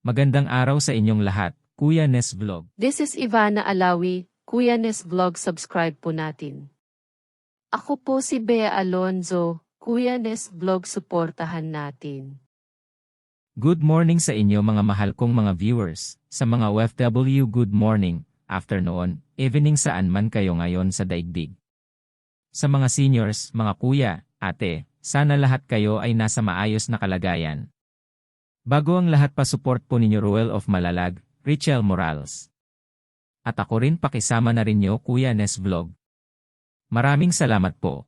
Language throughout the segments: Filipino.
Magandang araw sa inyong lahat, Kuya Nes Vlog. This is Ivana Alawi, Kuya Nes Vlog, subscribe po natin. Ako po si Bea Alonzo, Kuya Nes Vlog, suportahan natin. Good morning sa inyo mga mahal kong mga viewers. Sa mga OFW, good morning, afternoon, evening saan man kayo ngayon sa daigdig. Sa mga seniors, mga kuya, ate, sana lahat kayo ay nasa maayos na kalagayan. Bago ang lahat, pa-support po ninyo Ruel of Malalag, Richel Morales. At ako rin, pakisama na rin nyo Kuya Nes Vlog. Maraming salamat po.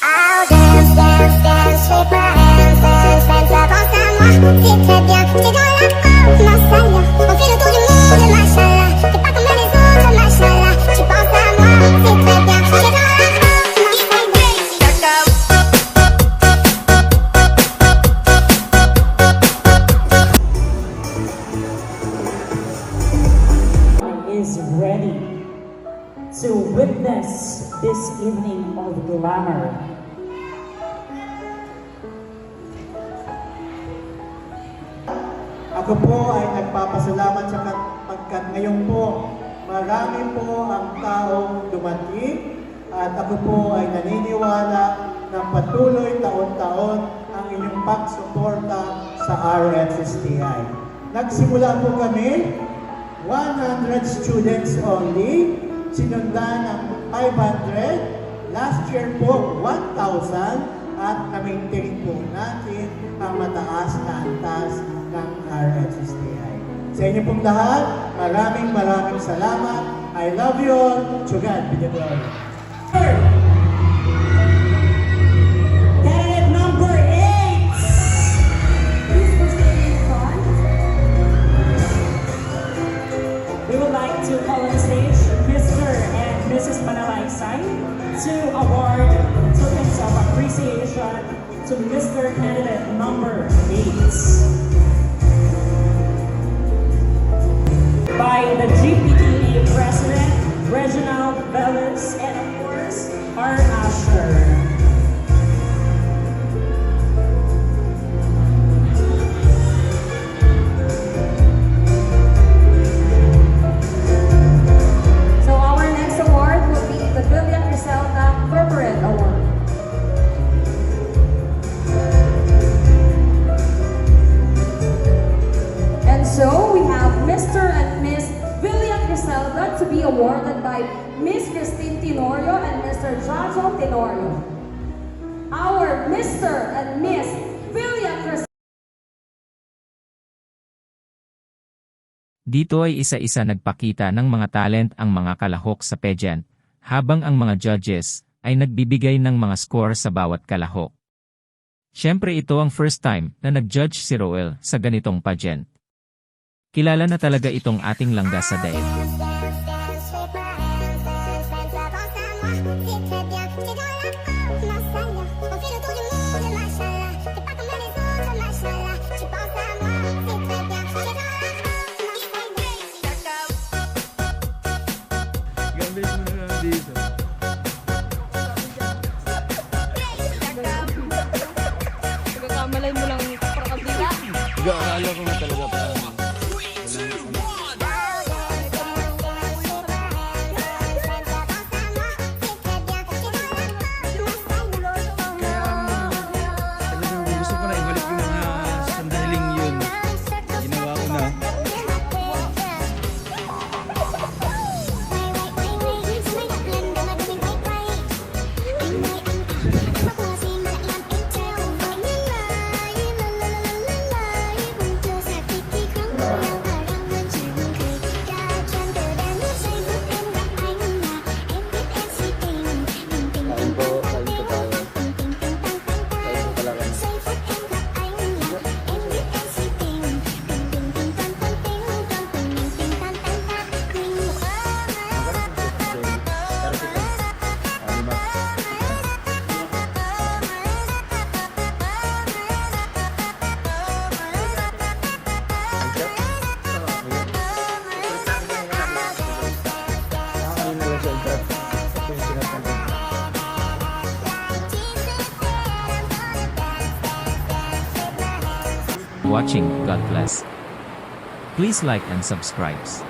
I'll dance, dance, dance with my hands, dance, dance avant à moi. C'est très bien, c'est dans la peau, ma salle. On fait le tour du monde, machallah. T'es pas comme les autres, machallah. Tu penses à moi, c'est très bien, c'est dans la peau, ma salle. Is ready to witness this evening of glamour. Ako po ay nagpapasalamat sapagkat ngayon po marami po ang taong dumating at ako po ay naniniwala na patuloy taon-taon ang inyong pagsuporta sa RFSTI. Nagsimula po kami 100 students only, sinundan ng 500, last year po 1,000 at na-maintain po natin ang mataas na antas ng RFSTI. Sa inyo pong lahat, maraming salamat. I love you all. To God be the glory. Candidate number 8. We would like to call on stage Mr. and Mrs. Manalaysay to award tokens of appreciation to Mr. Candidate number 8. By the GPTE President, Reginald Velez, and of course, our usher. So our next award will be the Villa Criselda Corporate Award. And so we have Mr. and Miss Villa Criselda to be awarded by Miss Christine Tenorio and Mr. Jojo Tenorio. Our Mr. and Miss Villa Criselda. Dito ay isa-isa nagpakita ng mga talent ang mga kalahok sa pageant, habang ang mga judges ay nagbibigay ng mga score sa bawat kalahok. Siyempre ito ang first time na nag-judge si Roel sa ganitong pageant. Kilala na talaga itong ating langga sa daig. Pagkamalay mo lang pakabila. Akala ko nga talaga pa. Talagang gusto ko na ibalik yung mga sandaling yun. Ginawa ko na. Sakit watching. God bless. Please like and subscribe.